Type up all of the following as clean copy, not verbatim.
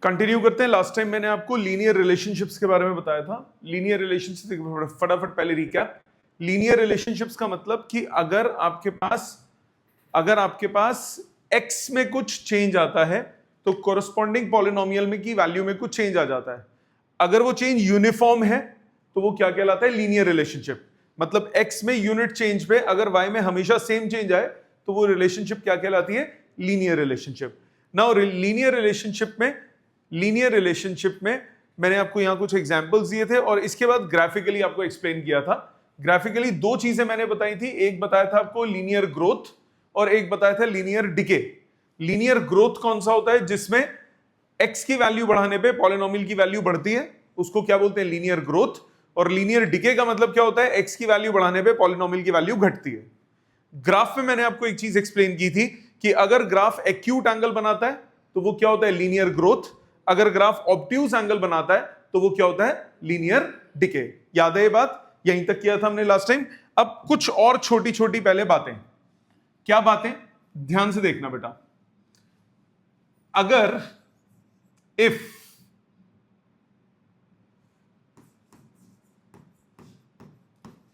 Continue करते हैं। Last time मैंने आपको लीनियर रिलेशनशिप्स के बारे में बताया था। लीनियर रिलेशनशिप्स, फटाफट पहले रिकैप। लीनियर रिलेशनशिप्स का मतलब कि अगर आपके पास x में कुछ चेंज आता है तो कोरस्पॉन्डिंग पॉलिनोमियल में की वैल्यू में कुछ चेंज आ जाता है। अगर वो चेंज यूनिफॉर्म है तो वो क्या कहलाता है? Linear relationship. मतलब x में यूनिट चेंज पे अगर y में हमेशा सेम चेंज आए तो वो रिलेशनशिप क्या कहलाती है? Linear relationship. Now linear relationship में मैंने आपको यहां कुछ एग्जांपल्स दिए थे और इसके बाद ग्राफिकली आपको एक्सप्लेन किया था। ग्राफिकली दो चीजें मैंने बताई थी, एक बताया था आपको लीनियर ग्रोथ और एक बताया था लीनियर डिके। लीनियर ग्रोथ कौन सा होता है? जिसमें x की वैल्यू बढ़ाने पे पॉलिनोमियल की वैल्यू बढ़ती है, उसको क्या बोलते हैं? Linear growth. और लीनियर डिके का मतलब क्या होता है? x की वैल्यू बढ़ाने पे पॉलिनोमियल की वैल्यू घटती है। ग्राफ में मैंने आपको एक चीज एक्सप्लेन की थी कि अगर ग्राफ एक्यूट एंगल बनाता है तो वो क्या होता है? Linear growth. अगर ग्राफ ऑब्ट्यूज एंगल बनाता है तो वो क्या होता है? Linear decay. याद है ये बात? यहीं तक किया था हमने लास्ट टाइम। अब कुछ और छोटी छोटी पहले बातें। क्या बातें? ध्यान से देखना बेटा। अगर if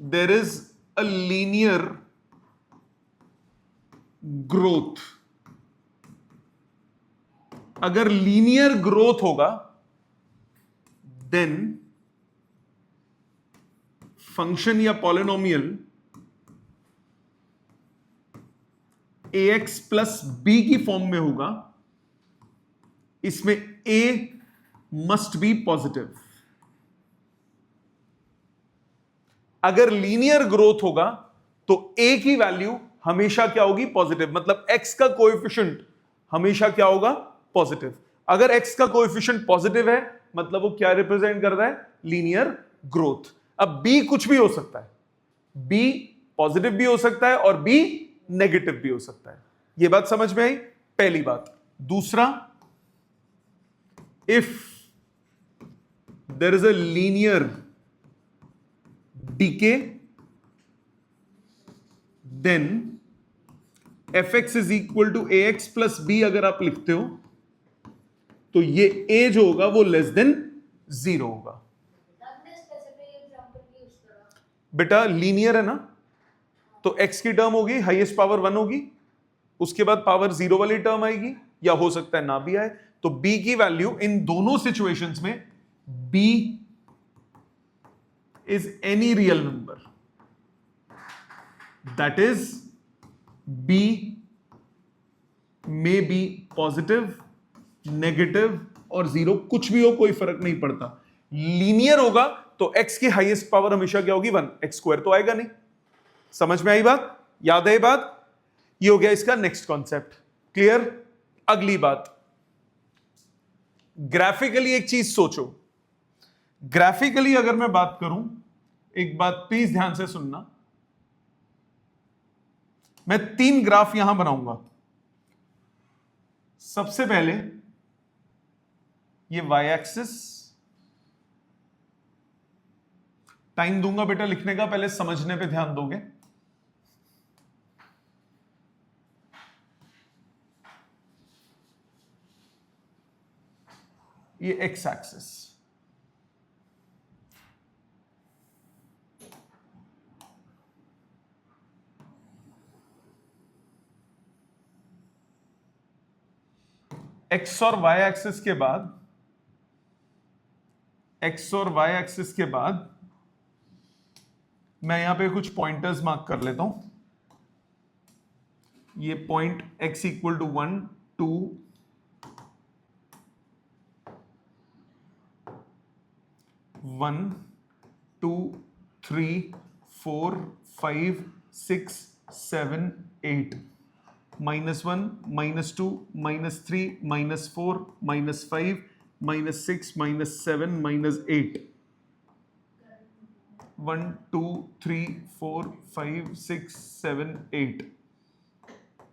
there is a linear growth, अगर लीनियर ग्रोथ होगा देन फंक्शन या पॉलिनोमियल ax प्लस बी की फॉर्म में होगा। इसमें a मस्ट बी पॉजिटिव। अगर लीनियर ग्रोथ होगा तो a की वैल्यू हमेशा क्या होगी? पॉजिटिव। मतलब x का कोएफिशिएंट हमेशा क्या होगा? पॉजिटिव। अगर x का कोएफिशिएंट पॉजिटिव है मतलब वो क्या रिप्रेजेंट करता है? Linear growth. अब b कुछ भी हो सकता है, b पॉजिटिव भी हो सकता है और b नेगेटिव भी हो सकता है। यह बात समझ में आई? पहली बात। दूसरा, if there is a linear decay then fx is equal to ax plus b. अगर आप लिखते हो तो ये a जो होगा वो लेस देन 0 होगा। बेटा लीनियर है ना, तो x की टर्म होगी, हाईएस्ट पावर 1 होगी, उसके बाद पावर 0 वाली टर्म आएगी, या हो सकता है ना भी आए। तो b की वैल्यू इन दोनों सिचुएशंस में b is any real number, that is b may be positive, negative और 0, कुछ भी हो कोई फर्क नहीं पड़ता। लीनियर होगा तो x की हाईएस्ट पावर हमेशा क्या होगी? 1। x स्क्वायर तो आएगा नहीं। समझ में आई बात? याद है ये बात? ये हो गया इसका नेक्स्ट कॉन्सेप्ट। क्लियर? अगली बात, ग्राफिकली एक चीज सोचो। ग्राफिकली अगर मैं बात करूं, एक बात प्लीज ध्यान से सुनना। मैं 3 ग्राफ यहां बनाऊंगा। सबसे पहले ये y एक्सिस, टाइम दूंगा बेटा लिखने का, पहले समझने पे ध्यान दोगे। ये x एक्सिस, x और y एक्सिस के बाद, x और y एक्सिस के बाद मैं यहां पे कुछ पॉइंटर्स मार्क कर लेता हूं। ये पॉइंट x इक्वल टू 1 2 1 2 3 4 5 6 7 8, -1 -2 -3 -4 -5 -6 -7 -8, 1 2 3 4 5 6 7 8,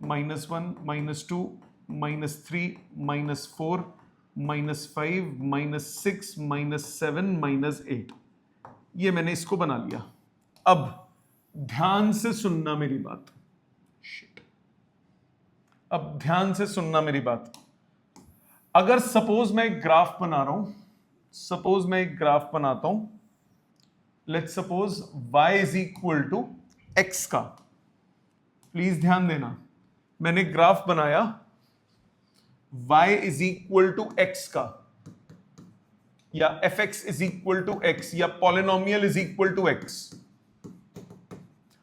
-1 -2 -3 -4 -5 -6 -7 -8। ये मैंने इसको बना लिया। अब ध्यान से सुनना मेरी बात। अब ध्यान से सुनना मेरी बात। अगर सपोज मैं एक ग्राफ बना रहा हूं, सपोज मैं एक ग्राफ बनाता हूं, let's suppose y is equal to x का, प्लीज ध्यान देना, मैंने ग्राफ बनाया y is equal to x का, या fx is equal to x, या polynomial is equal to x।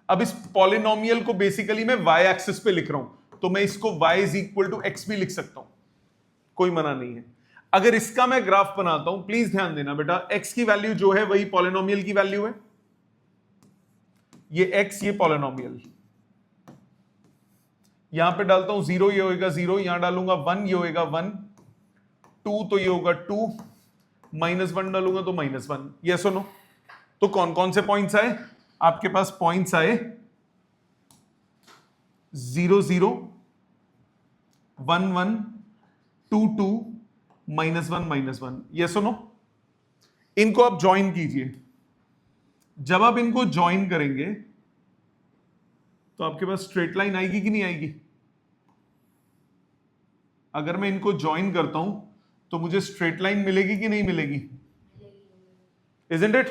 अब इस पॉलिनोमियल को बेसिकली मैं y एक्सिस पे लिख रहा हूं, तो मैं इसको y is equal to x भी लिख सकता हूं, कोई मना नहीं है। अगर इसका मैं ग्राफ बनाता हूं, प्लीज ध्यान देना बेटा, x की वैल्यू जो है वही पॉलिनोमियल की वैल्यू है, ये x ये पॉलिनोमियल, यहां पे डालता हूं 0 ये होगा 0, यहां डालूंगा 1 ये होगा 1, 2 तो ये होगा 2, -1 डालूंगा तो -1। यस और नो? तो कौन कौन से पॉइंट्स आए आपके पास? पॉइंट्स आए 0 0, 1 1, 2 2, -1 -1। यस और नो? इनको आप ज्वाइन कीजिए, जब आप इनको ज्वाइन करेंगे तो आपके पास स्ट्रेट लाइन आएगी कि नहीं आएगी? अगर मैं इनको ज्वाइन करता हूं तो मुझे स्ट्रेट लाइन मिलेगी कि नहीं मिलेगी? Isn't it?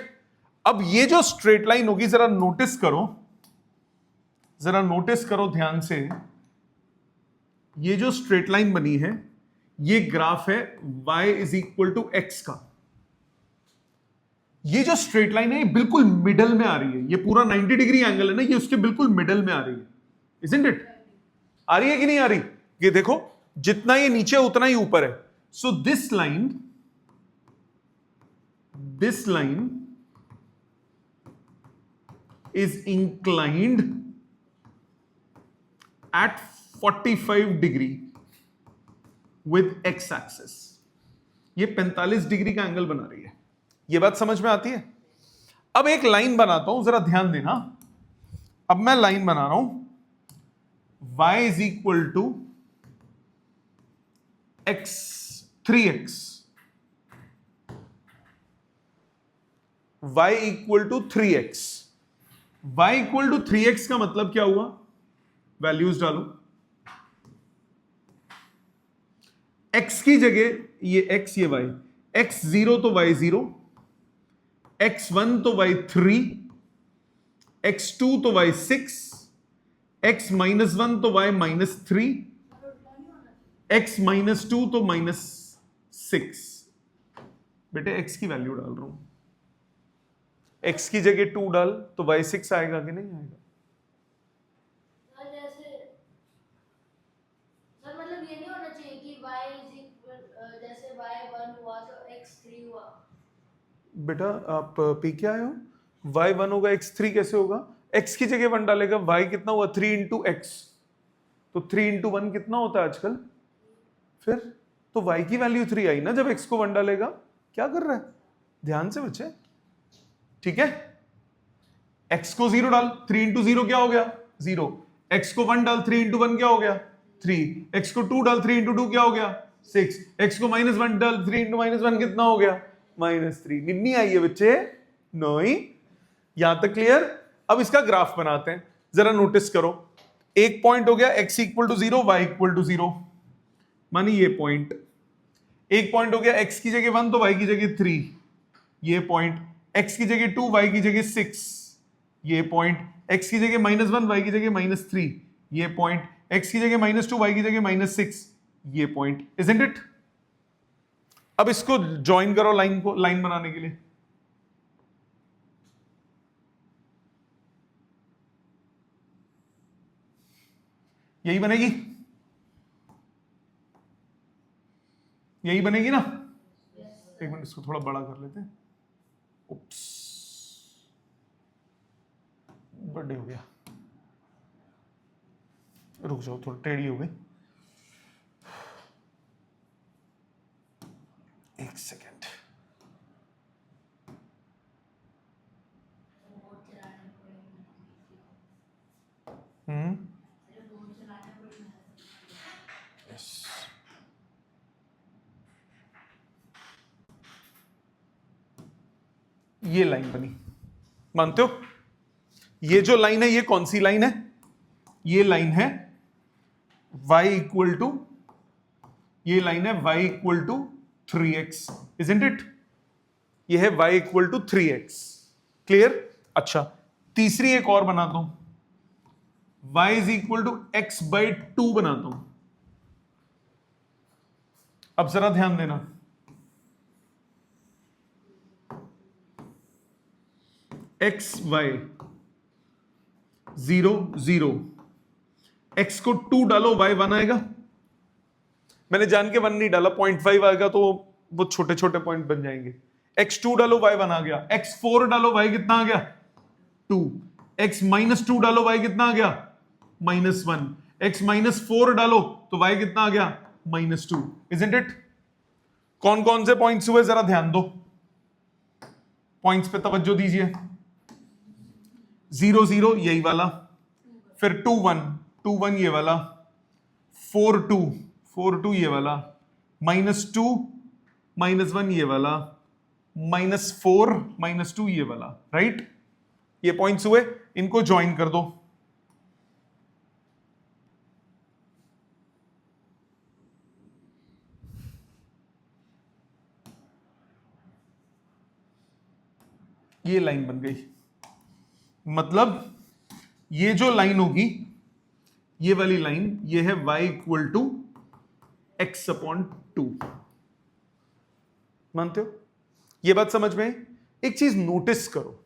अब ये जो स्ट्रेट लाइन होगी, जरा नोटिस करो, जरा नोटिस करो ध्यान से, ये जो स्ट्रेट लाइन बनी है ये ग्राफ है y is equal to x का। ये जो स्ट्रेट लाइन है ये बिल्कुल मिडल में आ रही है, ये पूरा 90 डिग्री एंगल है ना, ये उसके बिल्कुल मिडल में आ रही है। Isn't it? आ रही है कि नहीं आ रही? ये देखो, जितना ये नीचे उतना ही ऊपर है। So this line is inclined at 45 degree with x axis. ये 45 डिग्री का एंगल बना रही है। ये बात समझ में आती है? अब एक लाइन बनाता हूं, जरा ध्यान देना। अब मैं लाइन बना रहा हूं, y is equal to x 3x, y equal to 3x। y equal to 3x का मतलब क्या हुआ? वैल्यूज डालो, x की जगह ये x ये y, x 0 तो y 0, x1 तो y3, x2 तो y6, x -1 तो y-3, x -2 तो -6। बेटे x की वैल्यू डाल रहा हूं, x की जगह 2 डाल तो y6 आएगा कि नहीं आएगा? मतलब ये नहीं होना चाहिए कि y जैसे y1 हुआ तो x3 हुआ। बेटा आप पी के आए हो, y1 होगा x3 कैसे होगा? x की जगह 1 डालेगा, y कितना हुआ? 3 इंटू x, तो 3 इंटू 1 कितना होता है आजकल? फिर तो y की वैल्यू 3 आई ना जब x को 1 डालेगा। क्या कर रहा है? ध्यान से बच्चे, ठीक है? x को 0 डाल, 3 इंटू 0 क्या हो गया? 0। x को 1 डाल, 3 इंटू 1 क्या हो गया? 3। x को 2 डाल, 3 इंटू 2 क्या हो गया? 6। x को -1 डाल, 3 इंटू -1 कितना हो गया? -3। निन्नी आई है बच्चे? नहीं। यहां तक क्लियर? अब इसका ग्राफ बनाते हैं, जरा नोटिस करो। एक पॉइंट हो गया x equal to 0, y equal to 0, मानी ये पॉइंट। एक पॉइंट हो गया x की जगह 1 तो y की जगह 3, ये पॉइंट। x की जगह 2, y की जगह 6, ये पॉइंट। x की जगह -1, y की जगह -3, ये पॉइंट। x की जगह -2, y की जगह -6, ये पॉइंट। Isn't it? अब इसको ज्वाइन करो लाइन को, लाइन बनाने के लिए। यही बनेगी, यही बनेगी ना? एक मिनट, इसको थोड़ा बड़ा कर लेते हैं। उप्स, बर्थडे हो गया, रुक जाओ, थोड़ा टेढ़ी हो गई। एक सेकेंड। ये लाइन बनी, मानते हो? ये जो लाइन है ये कौन सी लाइन है? ये लाइन है y इक्वल टू, ये लाइन है y equal to 3x, isn't it? ये है y equal to 3x। Clear? अच्छा, तीसरी एक और बनाता हूं, y is equal to x by 2 बनाता हूं। अब जरा ध्यान देना, x y 0 0, x को 2 डालो y 1 आएगा। मैंने जान के 1 नहीं डाला, 0.5 आएगा तो वो छोटे छोटे पॉइंट बन जाएंगे। x 2 डालो y 1 आ गया, x 4 डालो y कितना आ गया 2, x माइनस 2 डालो y कितना आ गया -1, x माइनस 4 डालो तो y कितना आ गया -2, isn't it? कौन कौन से पॉइंट्स हुए जरा ध्यान दो, पॉइंट्स पे तवज्जो दीजिए। 0 0 यही वाला, फिर 2 1 2 1 ये वाला, 4 2 4 2 ये वाला, -2 -1 ये वाला, -4 -2 ये वाला, राइट? ये पॉइंट्स हुए, इनको ज्वाइन कर दो। ये लाइन बन गई, मतलब ये जो लाइन होगी, ये वाली लाइन, ये है y equal to x upon 2। मानते हो? ये बात समझ में? एक चीज नोटिस करो,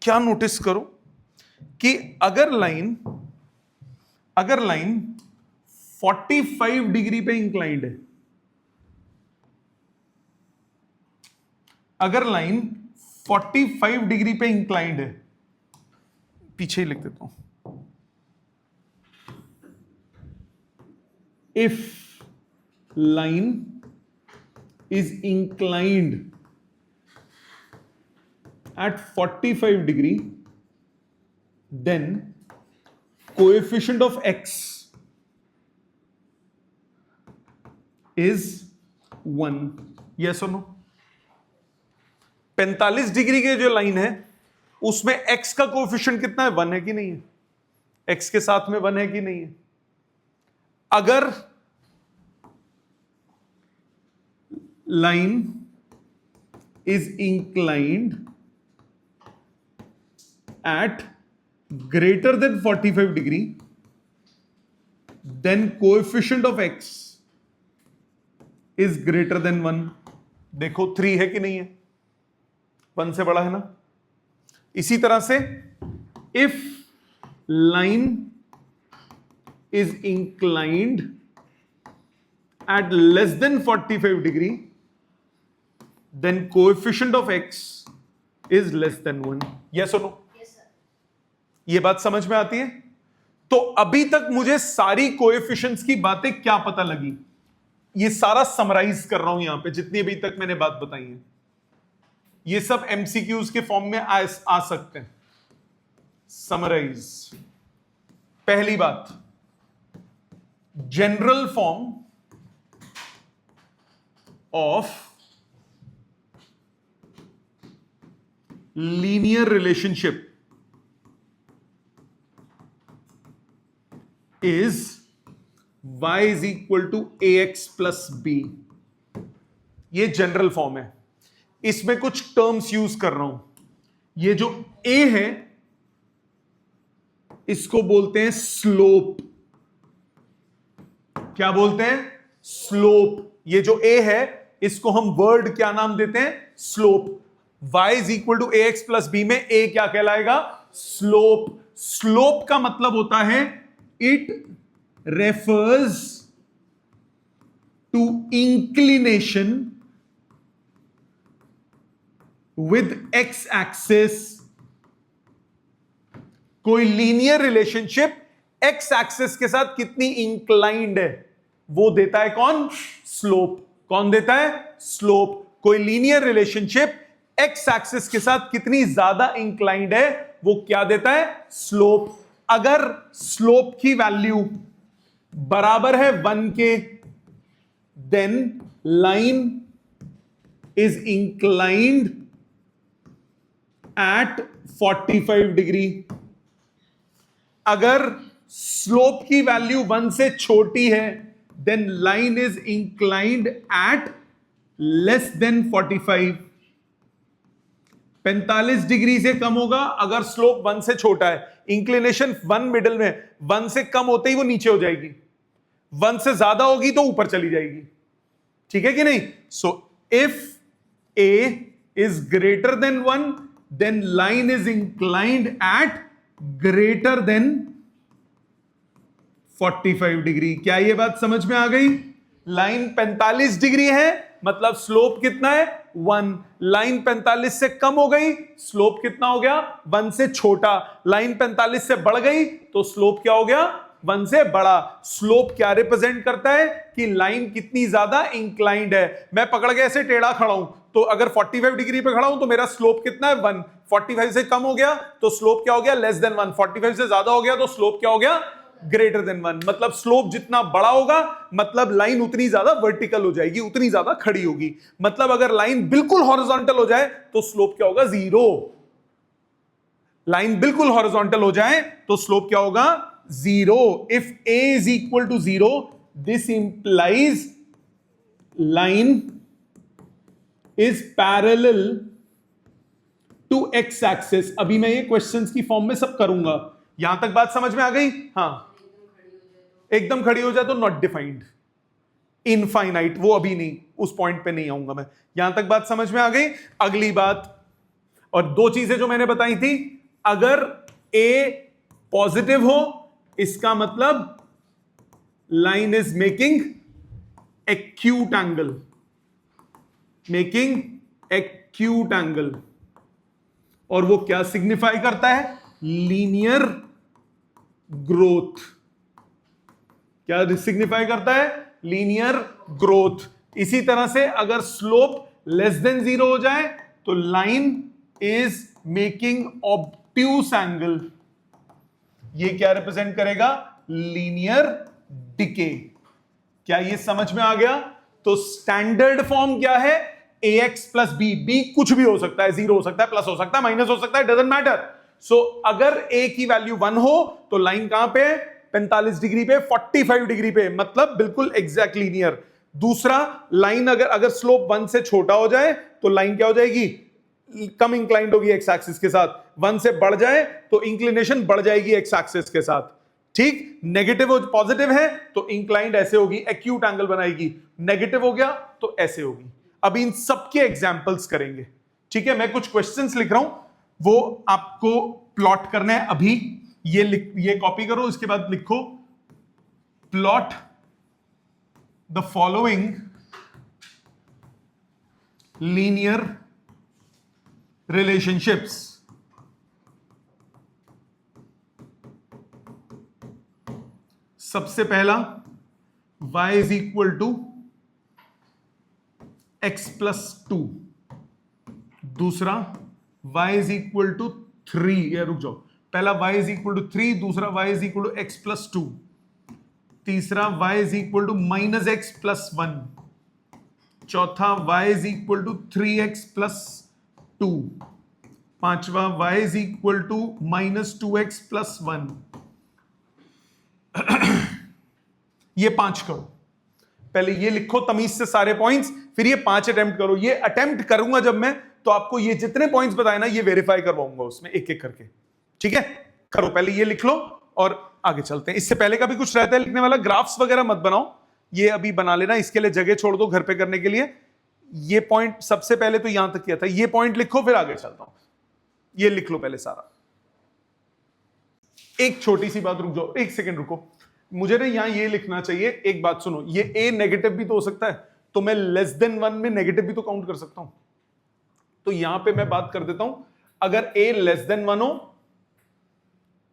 क्या नोटिस करो कि अगर लाइन 45 डिग्री पे इंक्लाइंड है, अगर लाइन 45 डिग्री पे इंक्लाइंड है, पीछे ही लिख देता हूं, if line is inclined at 45 degree, then coefficient of x is 1, yes or no? 45 degree के जो लाइन है उसमें x का कोएफिशिएंट कितना है, 1 है कि नहीं है? x के साथ में 1 है कि नहीं है? अगर line is inclined at greater than 45 degree, then coefficient of x is greater than 1। देखो 3 है कि नहीं है? 1 से बड़ा है ना? इसी तरह से if line is inclined at less than 45 degree, then coefficient of x is less than 1, yes or no? ये बात समझ में आती है? तो अभी तक मुझे सारी कोएफिशिएंट्स की बातें क्या पता लगी, ये सारा समराइज कर रहा हूं यहां पे, जितनी अभी तक मैंने बात बताई है, ये सब एमसीक्यूज के फॉर्म में आ सकते हैं। समराइज, पहली बात, general form of linear relationship is y is equal to ax plus b। ये जनरल फॉर्म है, इसमें कुछ टर्म्स यूज कर रहा हूं। ये जो a है इसको बोलते हैं स्लोप। क्या बोलते हैं? स्लोप। ये जो a है इसको हम वर्ड क्या नाम देते हैं? Slope. y is equal to ax plus b में a क्या कहलाएगा? स्लोप। स्लोप का मतलब होता है it refers to inclination with x axis। कोई लीनियर रिलेशनशिप x एक्सिस के साथ कितनी इंक्लाइंड है वो देता है कौन? स्लोप। कौन देता है? स्लोप। कोई लीनियर रिलेशनशिप x एक्सिस के साथ कितनी ज्यादा इंक्लाइंड है वो क्या देता है? स्लोप। अगर स्लोप की वैल्यू बराबर है 1 के, then line is inclined at 45 degree. अगर स्लोप की वैल्यू 1 से छोटी है then line is inclined at less than 45. 45 degree से कम होगा अगर स्लोप 1 से छोटा है. इंक्लिनेशन 1 मिडिल में 1 से कम होते ही वो नीचे हो जाएगी, 1 से ज्यादा होगी तो ऊपर चली जाएगी. ठीक है कि नहीं? So if a is greater than 1 then line is inclined at greater than 45 degree. क्या ये बात समझ में आ गई? लाइन 45 डिग्री है मतलब स्लोप कितना है? 1. लाइन 45 से कम हो गई, स्लोप कितना हो गया? 1 से छोटा. लाइन 45 से बढ़ गई तो स्लोप क्या हो गया? 1 से बड़ा. स्लोप क्या रिप्रेजेंट करता है कि लाइन कितनी ज्यादा इंक्लाइंड है. मैं पकड़ के ऐसे टेढ़ा खड़ा हूं तो अगर 45 डिग्री पे खड़ा हूं तो मेरा स्लोप कितना है? 1. 45 से कम हो गया तो स्लोप क्या हो गया? Less than 1. 45 से ज्यादा हो गया तो स्लोप क्या हो गया? Greater than 1. मतलब स्लोप जितना बड़ा होगा मतलब लाइन उतनी ज्यादा वर्टिकल हो जाएगी, उतनी ज्यादा खड़ी होगी. मतलब अगर लाइन बिल्कुल हॉरिजॉन्टल हो जाए तो स्लोप क्या होगा? 0. लाइन बिल्कुल हॉरिजॉन्टल हो जाए तो स्लोप क्या होगा? 0. If a is equal to 0 this implies line is parallel to x axis. अभी मैं ये क्वेश्चंस की फॉर्म में सब करूंगा. यहां तक बात समझ में आ गई? हाँ, एकदम खड़ी हो जाए तो नॉट डिफाइंड, इनफाइनाइट, वो अभी नहीं, उस पॉइंट पे नहीं आऊंगा मैं. यहां तक बात समझ में आ गई? अगली बात और 2 चीजें जो मैंने बताई थी. अगर a पॉजिटिव हो इसका मतलब line is making acute angle, making acute angle. और वो क्या सिग्निफाई करता है? Linear growth. क्या सिग्निफाई करता है? Linear growth. इसी तरह से अगर स्लोप लेस देन 0 हो जाए तो line is making obtuse angle. ये क्या रिप्रेजेंट करेगा? Linear decay. क्या ये समझ में आ गया? तो स्टैंडर्ड फॉर्म क्या है? ax प्लस बी कुछ भी हो सकता है, 0 हो सकता है, प्लस हो सकता है, माइनस हो सकता है, डजंट मैटर. सो अगर a की वैल्यू 1 हो तो लाइन कहां पे? 45 डिग्री पे, 45 डिग्री पे, मतलब बिल्कुल एग्जैक्ट लीनियर. दूसरा, लाइन अगर स्लोप 1 से छोटा हो जाए तो लाइन क्या हो जाएगी? कम इंक्लाइंड होगी एक्स एक्सिस के साथ. 1 से बढ़ जाए तो इंक्लिनेशन बढ़ जाएगी एक्स एक्सिस के साथ. ठीक, नेगेटिव हो पॉजिटिव है तो इंक्लाइंड ऐसे होगी, एक्यूट एंगल बनाएगी. नेगेटिव हो गया तो ऐसे होगी. अभी इन सबके एग्जांपल्स करेंगे. ठीक है, मैं कुछ क्वेश्चंस लिख रहा हूं, वो आपको प्लॉट करना है. अभी ये कॉपी करो, इसके बाद लिखो plot the following linear relationships. सबसे पहला y is equal to x plus 2. दूसरा y इज इक्वल टू 3. या रुक जाओ, पहला y इज इक्वल टू 3, दूसरा y is equal to x plus 2, तीसरा y is equal to minus x plus 1, चौथा y is equal to 3x plus 2, पांचवा y is equal to minus 2x plus 1. ये 5 करो. पहले ये लिखो तमीज से सारे पॉइंट्स, फिर ये 5 अटेम्प्ट करो. ये अटेम्प्ट करूंगा जब मैं, तो आपको ये जितने पॉइंट्स बताए ना ये वेरीफाई करवाऊंगा उसमें एक एक करके. ठीक है, करो. पहले ये लिख लो और आगे चलते हैं. इससे पहले का भी कुछ रहता है लिखने वाला, ग्राफ्स वगैरह मत बनाओ, ये अभी बना लेना. इसके लिए जगह छोड़ दो घर पे करने के लिए. ये पॉइंट सबसे पहले तो यहां तक किया था, ये पॉइंट लिखो, फिर आगे चलता हूं. ये लिख लो पहले सारा. एक छोटी सी बात, रुक जाओ, एक सेकेंड रुको. मुझे ना यहां ये लिखना चाहिए. एक बात सुनो, ये a नेगेटिव भी तो हो सकता है, तो मैं लेस देन 1 में नेगेटिव भी तो काउंट कर सकता हूं. तो यहां पे मैं बात कर देता हूं, अगर a लेस देन 1 हो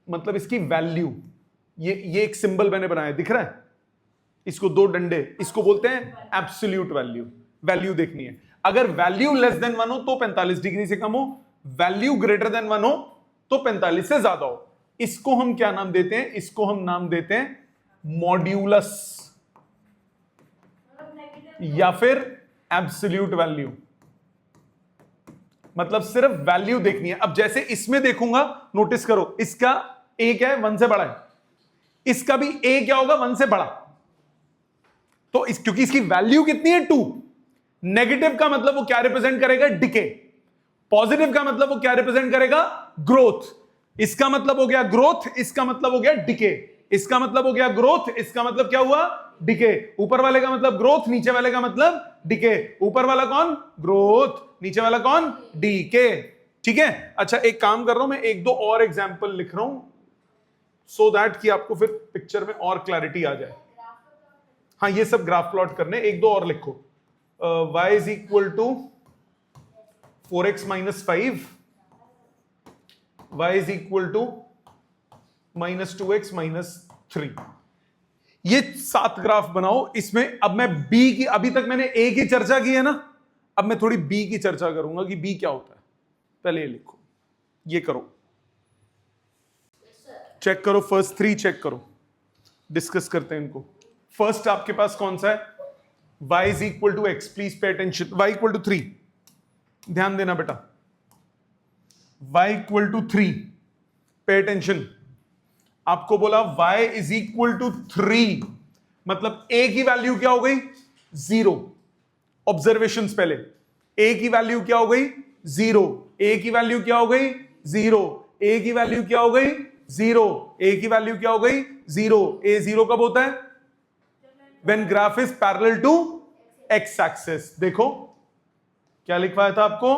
मतलब इसकी वैल्यू, ये एक सिंबल मैंने बनाया, दिख रहा है इसको, 2 डंडे, इसको बोलते हैं एब्सोल्यूट वैल्यू. वैल्यू देखनी है. अगर वैल्यू लेस देन 1 हो तो 45 डिग्री से कम हो, वैल्यू ग्रेटर देन 1 हो तो 45 से ज्यादा हो. इसको हम क्या नाम देते हैं? इसको हम नाम देते हैं मॉड्यूलस या फिर एब्सोल्यूट वैल्यू. मतलब सिर्फ वैल्यू देखनी है. अब जैसे इसमें देखूंगा, नोटिस करो, इसका a क्या है? 1 से बड़ा है. इसका भी a क्या होगा? 1 से बड़ा. तो क्योंकि इसकी वैल्यू कितनी है 2, नेगेटिव का मतलब वो क्या रिप्रेजेंट करेगा, डिके, पॉजिटिव का मतलब वो क्या रिप्रेजेंट करेगा, ग्रोथ। इसका मतलब हो गया ग्रोथ, इसका मतलब हो गया डिके, इसका मतलब हो गया ग्रोथ, इसका मतलब क्या हुआ, डिके। ऊपर वाले का मतलब ग्रोथ, नीचे वाले का मतलब डिके। ऊपर वाला कौन, ग्रोथ, नीचे वाला कौन, डीके। ठीक है। अच्छा एक काम कर रहा हूं मैं, एक दो और एग्जांपल लिख रहा हूं सो दैट कि आपको फिर पिक्चर में और क्लैरिटी आ जाए। हाँ ये सब ग्राफ प्लॉट करने, एक दो और लिखो। y is equal to 4x minus 5, y is equal to minus 2x minus 3। ये 7 ग्राफ बनाओ। इसमें अब मैं b की, अभी तक मैंने a की चर्चा की है ना, अब मैं थोड़ी b की चर्चा करूंगा कि b क्या होता है। पहले ये लिखो, ये करो, चेक करो, फर्स्ट 3 चेक करो, डिस्कस करते हैं इनको। फर्स्ट आपके पास कौन सा है, y is equal to x, please pay attention, y equal to 3, ध्यान देना बेटा, y equal to 3, pay attention. आपको बोला y इज इक्वल टू 3, मतलब a की वैल्यू क्या हो गई, 0। ऑब्जर्वेशंस पहले, a की वैल्यू क्या हो गई, 0, a की वैल्यू क्या हो गई, 0, a की वैल्यू क्या हो गई, 0, a की वैल्यू क्या हो गई, 0। a 0 कब होता है, when graph is parallel to x axis। देखो क्या लिखवाया था आपको,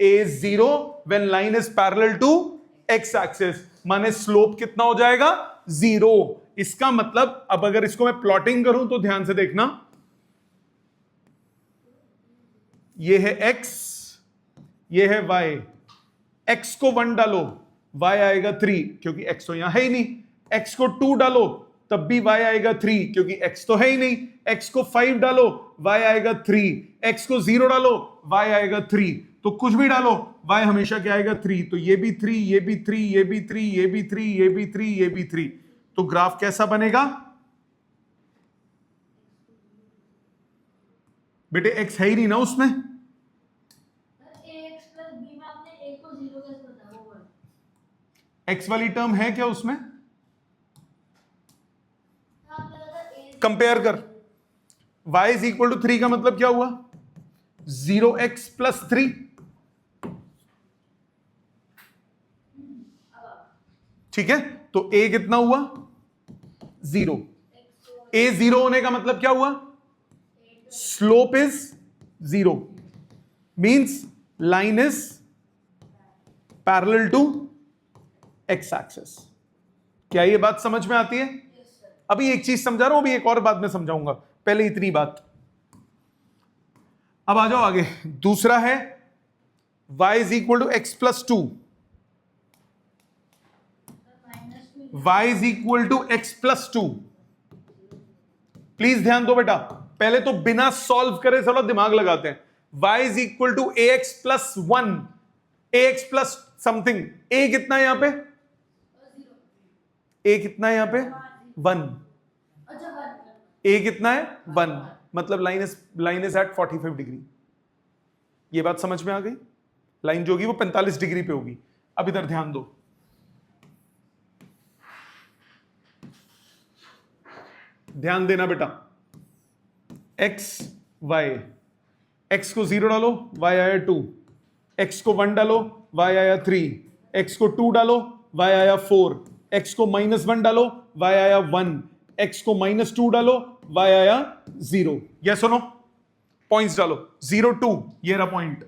a 0 when line is parallel to x axis, माने स्लोप कितना हो जाएगा, 0। इसका मतलब अब अगर इसको मैं प्लॉटिंग करूं तो ध्यान से देखना, ये है x, ये है y, x को 1 डालो y आएगा 3 क्योंकि x तो यहां है ही नहीं, x को 2 डालो तब भी y आएगा 3 क्योंकि x तो है ही नहीं, x को 5 डालो y आएगा 3, x को 0 डालो y आएगा 3, तो कुछ भी डालो y हमेशा क्या आएगा 3। तो ये भी 3, ये भी 3, ये भी 3, ये भी 3, ये भी 3, ये भी 3, तो ग्राफ कैसा बनेगा बेटे, x है ही नहीं ना उसमें, x वाली टर्म है क्या उसमें, कंपेयर कर। y इज इक्वल टू 3 का मतलब क्या हुआ, 0x प्लस 3, ठीक है। तो a कितना हुआ, 0। a 0 होने का मतलब क्या हुआ, slope is 0, means line is parallel to x axis. क्या ये बात समझ में आती है? अभी एक चीज समझा रहा हूं, अभी एक और बात में समझाऊंगा, पहले इतनी बात। अब आ जाओ आगे, दूसरा है y is equal to x plus 2, y is equal to x plus 2। Please ध्यान दो बेटा, पहले तो बिना सॉल्व करे थोड़ा दिमाग लगाते हैं। y is equal to a x plus 1, a x plus something, a कितना है यहां पे, a कितना है यहां पे 1, a कितना है 1, मतलब लाइन इज एट 45 डिग्री। ये बात समझ में आ गई, लाइन जो होगी वो 45 डिग्री पे होगी। अब इधर ध्यान दो, ध्यान देना बेटा, x y, x को 0 डालो y आया 2, x को 1 डालो y आया 3, x को 2 डालो y आया 4, x को -1 डालो y आया 1, x को -2 डालो y आया 0। यस और नो? पॉइंट्स डालो, 0 2 ये रहा पॉइंट,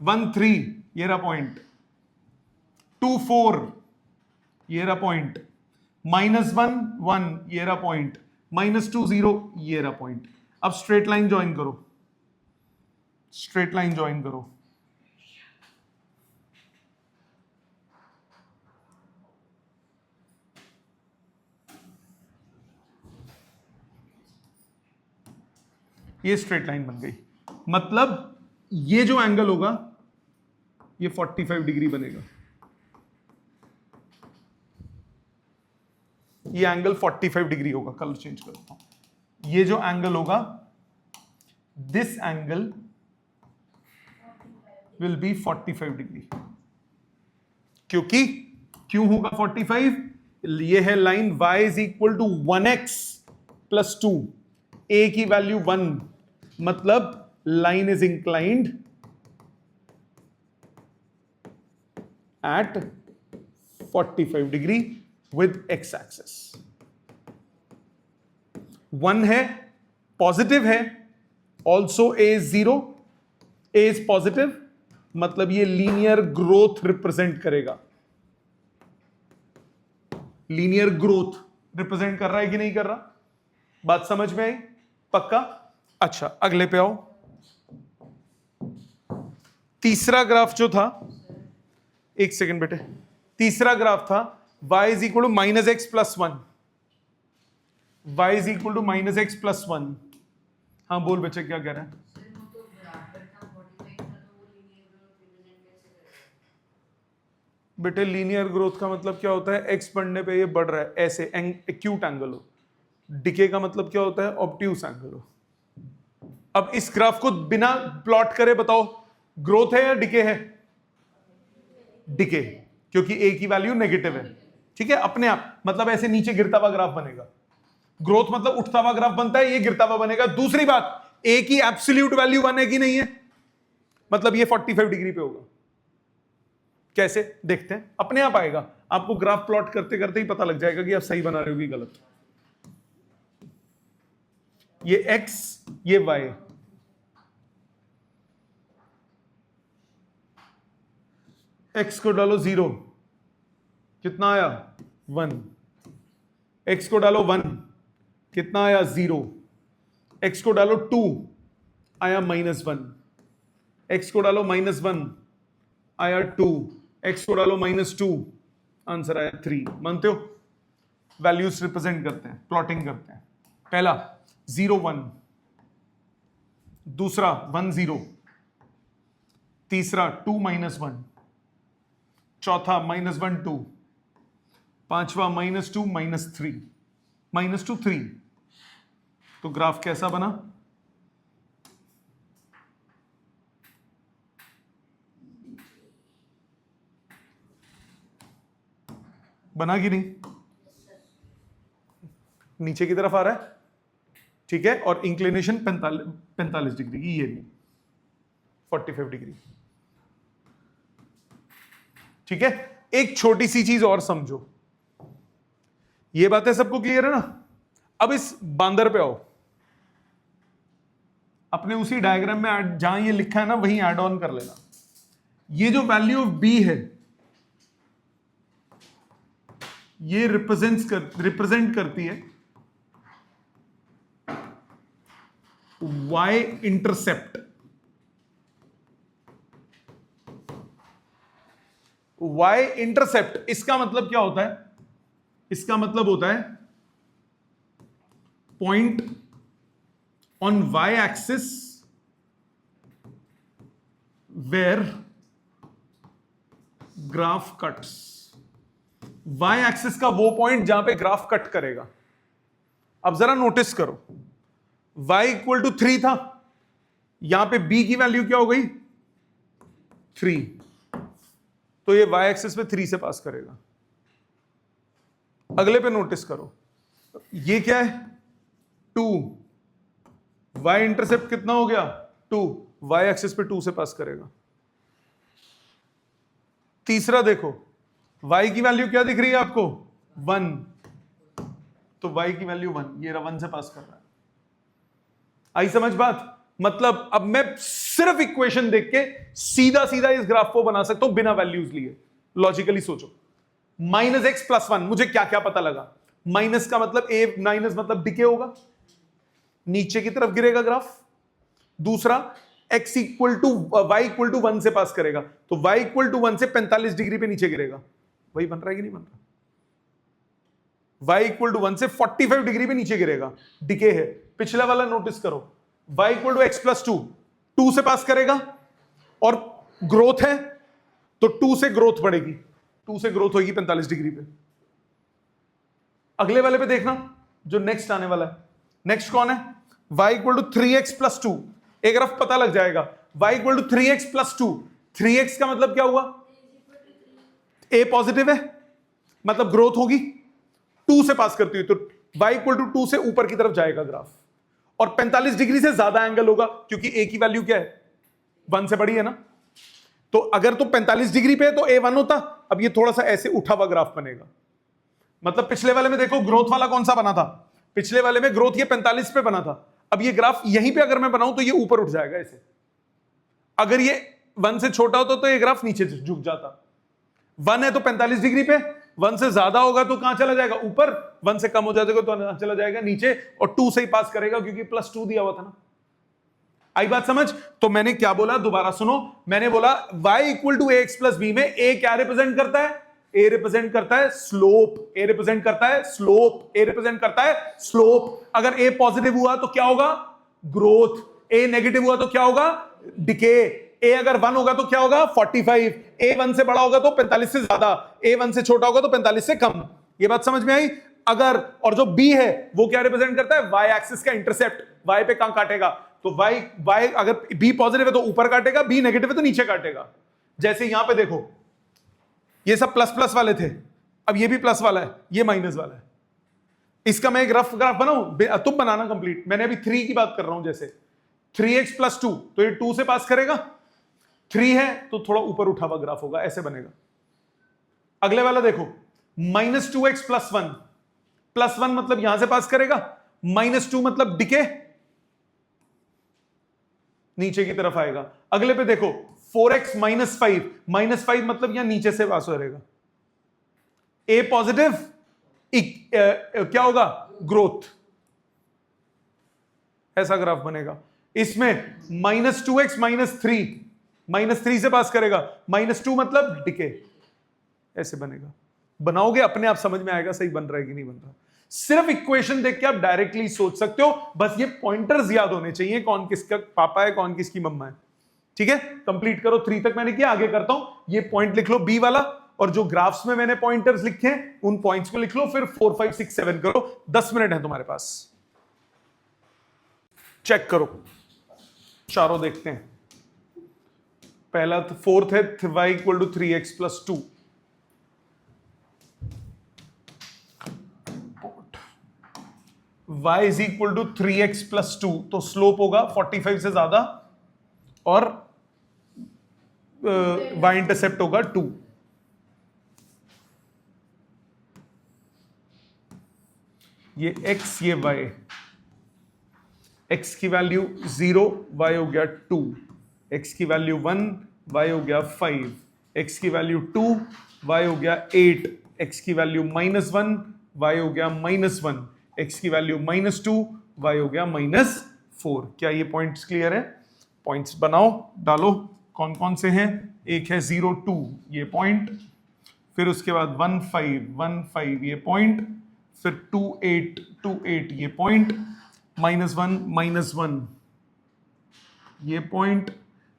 1 3 ये रहा पॉइंट, 2 4 ये रहा पॉइंट, -1 1 ये रहा पॉइंट, -2 0 ये रहा पॉइंट। अब स्ट्रेट लाइन ज्वाइन करो, स्ट्रेट लाइन ज्वाइन करो। ये स्ट्रेट लाइन बन गई, मतलब ये जो एंगल होगा ये 45 डिग्री बनेगा, ये एंगल 45 डिग्री होगा। कलर चेंज करता हूं, ये जो एंगल होगा, this angle will be 45 degree. क्यों होगा 45? ये है line y is equal to 1x plus 2, a की वैल्यू 1 मतलब line is inclined at 45 degree with x axis. 1 है, पॉजिटिव है, also a is 0, a is positive, मतलब ये लीनियर ग्रोथ रिप्रेजेंट करेगा। लीनियर ग्रोथ रिप्रेजेंट कर रहा है कि नहीं कर रहा? बात समझ में आई? पक्का? अच्छा, अगले पे आओ। तीसरा ग्राफ जो था, एक सेकंड बेटे, तीसरा ग्राफ था y is equal to minus x plus 1, y is equal to minus x plus 1। हाँ बोल बच्चे, क्या कह रहे हैं? बेटे लीनियर ग्रोथ का मतलब क्या होता है? एक्स बढ़ने पे ये बढ़ रहा है, ऐसे एक्यूट एंगल हो। डिके का मतलब क्या होता है? ऑब्ट्यूस एंगल हो। अब इस ग्राफ को बिना प्लॉट करे बताओ, ग्रोथ है या डिके है? डिके, क्योंकि ए की वैल्यू नेगेटिव है। ठीक है, अपने आप, मतलब ऐसे नीचे गिरता हुआ ग्राफ बनेगा। ग्रोथ मतलब उठता हुआ ग्राफ बनता है, ये गिरता हुआ बनेगा। दूसरी बात, ए की एब्सोल्यूट वैल्यू 1 है कि नहीं है, मतलब ये 45 डिग्री पे होगा। कैसे देखते हैं? अपने आप आएगा, आपको ग्राफ प्लॉट करते करते ही पता लग जाएगा कि आप सही बना रहे हो कि गलत। ये x, ये y, x को डालो 0, कितना आया? 1। x को डालो 1, कितना आया? 0। x को डालो 2, आया -1। x को डालो -1, आया 2। x को डालो -2, आंसर आया 3। मानते हो? वैल्यूज रिप्रेजेंट करते हैं, प्लॉटिंग करते हैं। पहला 0 1, दूसरा 1 0, तीसरा 2 -1, चौथा -1 2, पांचवा -2 -3, -2 3। तो ग्राफ कैसा बना? बना कि नहीं? नीचे की तरफ आ रहा है, ठीक है, और इंक्लिनेशन 45 डिग्री की, ये भी 45 डिग्री। ठीक है, एक छोटी सी चीज और समझो, ये बातें सबको क्लियर है ना? अब इस बांदर पे आओ, अपने उसी डायग्राम में जहां ये लिखा है ना, वहीं ऐड ऑन कर लेना। ये जो वैल्यू ऑफ बी है, ये रिप्रेजेंट करती है y इंटरसेप्ट। y इंटरसेप्ट, इसका मतलब क्या होता है? इसका मतलब होता है point on y axis where graph cuts. y axis का वो पॉइंट जहां पे ग्राफ कट करेगा। अब जरा नोटिस करो, y इक्वल टू 3 था, यहां पे b की वैल्यू क्या हो गई? 3, तो ये y एक्सिस पे 3 से पास करेगा। अगले पे नोटिस करो, ये क्या है? 2, y इंटरसेप्ट कितना हो गया? 2, y एक्सिस पे 2 से पास करेगा। तीसरा देखो, y की वैल्यू क्या दिख रही है आपको? 1, तो y की वैल्यू 1, ये 1 से पास कर रहा है। आई समझ बात? मतलब अब मैं सिर्फ इक्वेशन देख के सीधा सीधा इस ग्राफ को बना सकता हूं बिना वैल्यूज लिए। लॉजिकली सोचो, -x + 1, मुझे क्या क्या पता लगा? माइनस का मतलब a माइनस मतलब डिके होगा, नीचे की तरफ गिरेगा ग्राफ। दूसरा, x equal to y equal to 1 से पास करेगा, तो y इक्वल टू 1 से 45 डिग्री पे नीचे गिरेगा। वही बन रहा है कि नहीं बन रहा? y इक्वल टू 1 से 45 डिग्री पे नीचे गिरेगा, डिके है। पिछला वाला नोटिस करो, y इक्वल टू x + 2, 2 से पास करेगा, और ग्रोथ है तो 2 से ग्रोथ बढ़ेगी, 2 से ग्रोथ होगी 45 डिग्री पे। अगले वाले पे देखना, जो नेक्स्ट आने वाला है। नेक्स्ट कौन है? y equal to 3x + 2। एक रफ पता लग जाएगा, y equal to 3x + 2। 3x का मतलब क्या हुआ? a पॉजिटिव है, मतलब ग्रोथ होगी, 2 से पास करती हुई, तो y इक्वल टू 2 से ऊपर की तरफ जाएगा ग्राफ। और 45 डिग्री से ज्यादा एंगल होगा क्योंकि ए की वैल्यू क्या है, 1 से बड़ी है ना। तो अगर तो 45 डिग्री पे है तो ए 1 होता। अब ये थोड़ा सा ऐसे उठा हुआ ग्राफ बनेगा। मतलब पिछले वाले में देखो ग्रोथ वाला कौन सा बना था, पिछले वाले में ग्रोथ ये 45 पे बना था। अब ये ग्राफ यहीं पे अगर मैं बनाऊं तो ये ऊपर उठ जाएगा ऐसे। अगर ये 1 से छोटा होता तो ये ग्राफ नीचे झुक जाता। 1 है तो 45 डिग्री पे, 1 से ज्यादा होगा तो कहां चला जाएगा, ऊपर। 1 से कम हो जाएगा तो चला जाएगा नीचे, और 2 से ही पास करेगा क्योंकि +2 दिया हुआ था ना। आई बात समझ? तो मैंने क्या बोला, दोबारा सुनो। मैंने बोला y = ax + b में a क्या रिप्रेजेंट करता है, a रिप्रेजेंट करता है स्लोप, a रिप्रेजेंट करता है स्लोप, a रिप्रेजेंट करता है स्लोप। अगर a पॉजिटिव हुआ तो क्या होगा, ग्रोथ। a नेगेटिव हुआ तो क्या होगा, डिके। a अगर 1 होगा तो क्या होगा, 45। a 1 से बड़ा होगा तो 45 से ज्यादा, a 1 से छोटा होगा तो 45 से कम। ये बात समझ में आई? अगर, और जो b है वो क्या रिप्रेजेंट करता है, y एक्सिस का इंटरसेप्ट, y पे कहां काटेगा, तो y अगर b पॉजिटिव है तो ऊपर काटेगा, b नेगेटिव है तो नीचे काटेगा। जैसे यहां पे देखो ये सब प्लस प्लस वाले थे, अब ये भी प्लस वाला है, ये माइनस वाला है। इसका मैं एक रफ ग्राफ बनाऊं, तुम बनाना कंप्लीट। मैंने अभी 3 की बात कर रहा हूं, जैसे 3x + 2 तो ये 2 से पास करेगा, 3 है तो थोड़ा ऊपर उठा हुआ ग्राफ होगा, ऐसे बनेगा। अगले वाला देखो, -2x + 1, +1 मतलब यहां से पास करेगा, -2 मतलब डिके, नीचे की तरफ आएगा। अगले पे देखो 4x - 5, -5 मतलब यहां नीचे से पास करेगा। ए पॉजिटिव, क्या होगा, ग्रोथ। ऐसा ग्राफ बनेगा। इसमें -2x - 3, -3 से पास करेगा, -2 मतलब डिके, ऐसे बनेगा। बनाओगे अपने आप समझ में आएगा सही बन रहा है कि नहीं बन रहा। सिर्फ इक्वेशन देख के आप डायरेक्टली सोच सकते हो, बस ये पॉइंटर्स याद होने चाहिए, कौन किसका पापा है कौन किसकी मम्मा है। ठीक है, कंप्लीट करो। 3 तक मैंने किया, आगे करता हूं। ये पॉइंट लिख लो बी वाला, और जो ग्राफ्स में मैंने पॉइंटर्स लिखे हैं उन पॉइंट्स को लिख लो, फिर 4 5 6 7 करो। 10 मिनट है तुम्हारे पास, चेक करो। चारों देखते हैं। पहला तो 4th है, y = 3x + 2। y = 3x + 2 तो स्लोप होगा 45 से ज्यादा, और y इंटरसेप्ट होगा 2। ये x, ये y, x की वैल्यू 0, y हो गया 2, x की वैल्यू 1, y हो गया 5, x की वैल्यू 2, y हो गया 8, x की वैल्यू -1, y हो गया -1, x की वैल्यू -2, y हो गया -4। क्या ये पॉइंट्स क्लियर है? पॉइंट्स बनाओ, डालो कौन कौन से हैं। एक है 0 2, ये पॉइंट, फिर उसके बाद 1 5 1 5 ये पॉइंट, फिर 2 8 2 8 ये पॉइंट, -1 -1 ये पॉइंट,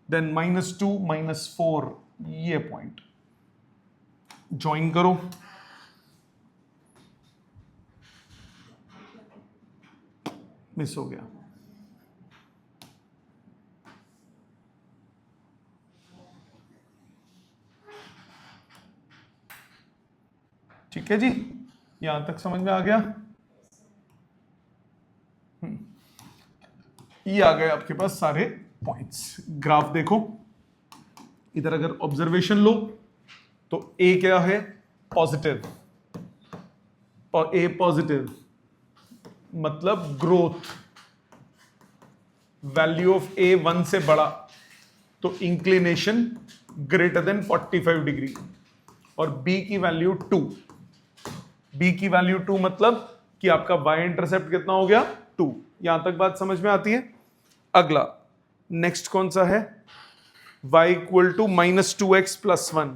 देन -2 -4 ये पॉइंट। ज्वाइन करो। मिस हो गया। ठीक है जी, यहां तक समझ में आ गया। ये आ गए आपके पास सारे पॉइंट्स। ग्राफ देखो, इधर अगर ऑब्जर्वेशन लो तो ए क्या है, पॉजिटिव, और ए पॉजिटिव मतलब ग्रोथ। वैल्यू ऑफ ए 1 से बड़ा तो इंक्लिनेशन ग्रेटर देन 45 डिग्री, और बी की वैल्यू 2, बी की वैल्यू 2 मतलब कि आपका वाई इंटरसेप्ट कितना हो गया, 2। यहां तक बात समझ में आती है? अगला नेक्स्ट कौन सा है, y = -2x + 1,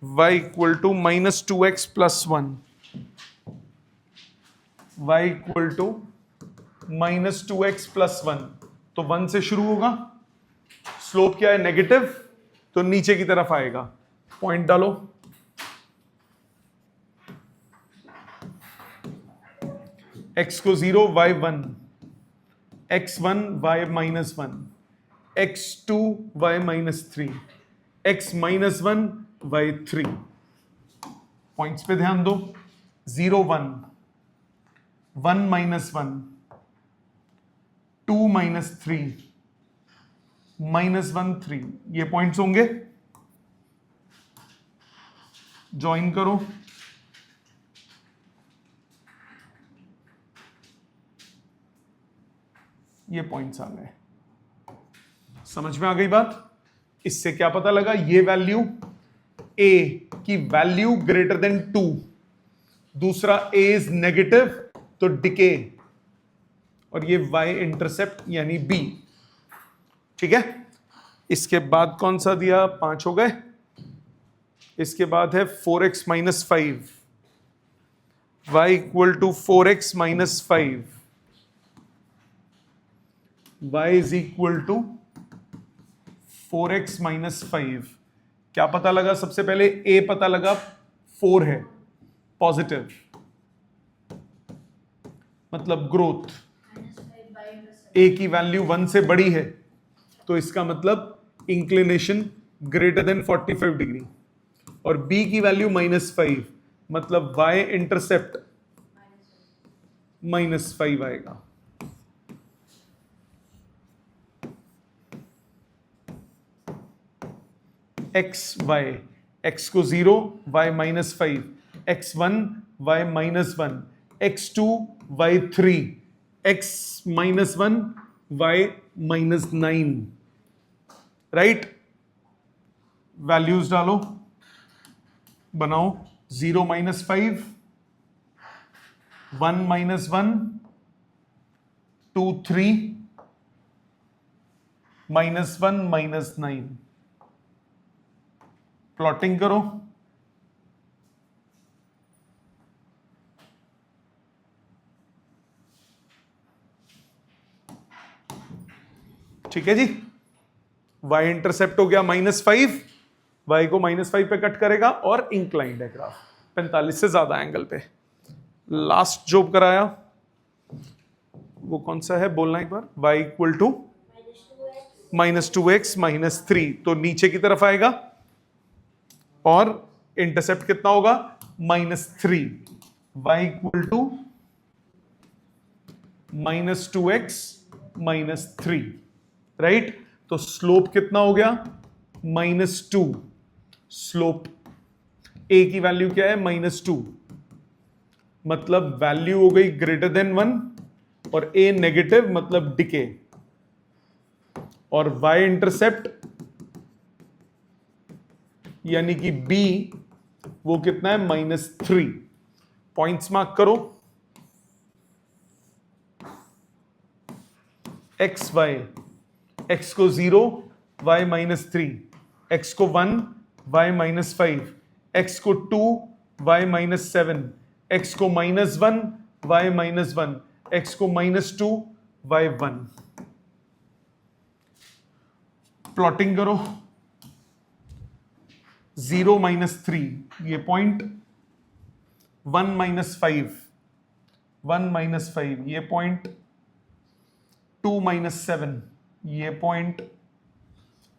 y = -2x + 1, y = -2x + 1। तो 1 से शुरू होगा, स्लोप क्या है, नेगेटिव, तो नीचे की तरफ आएगा। पॉइंट डालो, x को 0 y 1, x1 y -1, x2 y -3, x -1 y 3। Points पे ध्यान दो, 0 1, 1 -1, 2 माइनस 3 -1 3, ये पॉइंट्स होंगे। ज्वाइन करो। ये पॉइंट्स आ गए। समझ में आ गई बात? इससे क्या पता लगा? ये वैल्यू a की वैल्यू ग्रेटर देन 2, दूसरा a इज नेगेटिव तो डिके, और ये y इंटरसेप्ट यानी b। ठीक है, इसके बाद कौन सा दिया? 5 हो गए। इसके बाद है 4x minus 5, y equal to 4x minus 5, y is equal to 4x minus 5। क्या पता लगा? सबसे पहले a पता लगा 4 है, पॉजिटिव, मतलब ग्रोथ। a की वैल्यू 1 से बड़ी है तो इसका मतलब इंक्लिनेशन ग्रेटर देन 45 डिग्री, और b की वैल्यू -5, मतलब y इंटरसेप्ट -5 आएगा। x को 0, y -5, x1 y -1, x2 y3, x -1 y -9। Right, values डालो, बनाओ। 0 -5, 1 -1, 2 3, -1 -9। प्लॉटिंग करो। ठीक है जी, y इंटरसेप्ट हो गया -5, y को -5 पे कट करेगा और इंक्लाइंड है ग्राफ 45 से ज्यादा एंगल पे। लास्ट जो कराया वो कौन सा है, बोलना एक बार। y इक्वल टू -2x -3, तो नीचे की तरफ आएगा और इंटरसेप्ट कितना होगा? -3। y equal to -2x -3, right. तो स्लोप कितना हो गया? -2। स्लोप a की वैल्यू क्या है? -2, मतलब वैल्यू हो गई ग्रेटर देन 1, और a नेगेटिव मतलब डिके, और y इंटरसेप्ट यानी कि b वो कितना है? -3। पॉइंट्स मार्क करो। x y, x को 0, y -3, x को 1, y -5, x को 2, y -7, x को -1, y -1, x को -2, y 1। प्लॉटिंग करो। 0 -3 ये पॉइंट, 1 -5, 1 -5 ये पॉइंट, 2 -7 ये पॉइंट,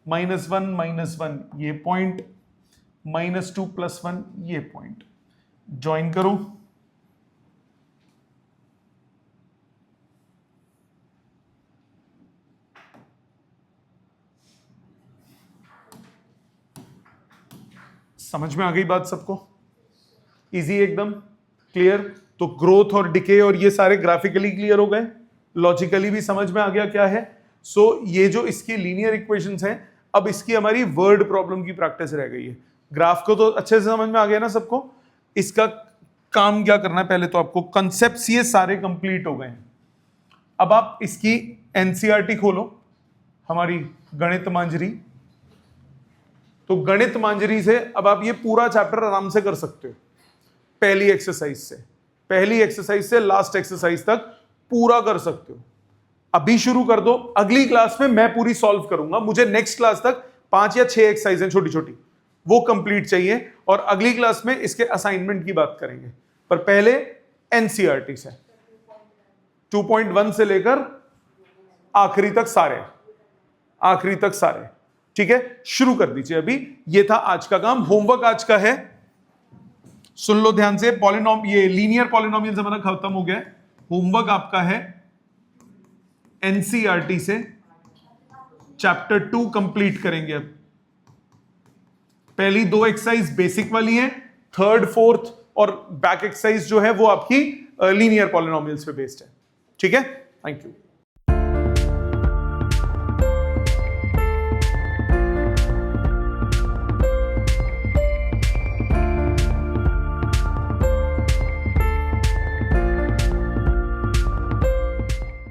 -1 -1 ये पॉइंट, -2 + 1 ये पॉइंट। ज्वाइन करो। समझ में आ गई बात सबको? इजी, एकदम क्लियर। तो ग्रोथ और डिके और ये सारे ग्राफिकली क्लियर हो गए, लॉजिकली भी समझ में आ गया क्या है। सो ये जो इसकी लीनियर इक्वेशंस हैं, अब इसकी हमारी वर्ड प्रॉब्लम की प्रैक्टिस रह गई है। ग्राफ को तो अच्छे से समझ में आ गया ना सबको? इसका काम क्या करना है, पहले तो आपको कंसेप्ट्स ये सारे कंप्लीट हो गए हैं। अब आप इसकी एनसीईआरटी खोलो, हमारी गणित मांजरी। तो गणित मांजरी से अब आप ये पूरा चैप्टर आराम से कर सकते हो, पहली एक्सरसाइज से लास्ट एक्सरसाइज तक पूरा कर सकते हो। अभी शुरू कर दो, अगली क्लास में मैं पूरी सॉल्व करूंगा। मुझे नेक्स्ट क्लास तक 5 या 6 एक्सरसाइजें छोटी छोटी वो कंप्लीट चाहिए, और अगली क्लास में इसके असाइनमेंट की बात करेंगे। पर पहले एनसीईआरटी से 2.1 से लेकर आखिरी तक सारे, ठीक है। शुरू कर दीजिए अभी। ये था आज का काम। होमवर्क आज का है, सुन लो ध्यान से। ये लीनियर पॉलिनोमियल्स हमारा खत्म हो गया है। होमवर्क आपका है एनसीईआरटी से चैप्टर 2 कंप्लीट करेंगे। अब पहली 2 एक्सरसाइज बेसिक वाली हैं, थर्ड फोर्थ और बैक एक्सरसाइज जो है वो आपकी लीनियर पॉलिनोमियल्स पे बेस्ड है। ठीक है, थैंक यू।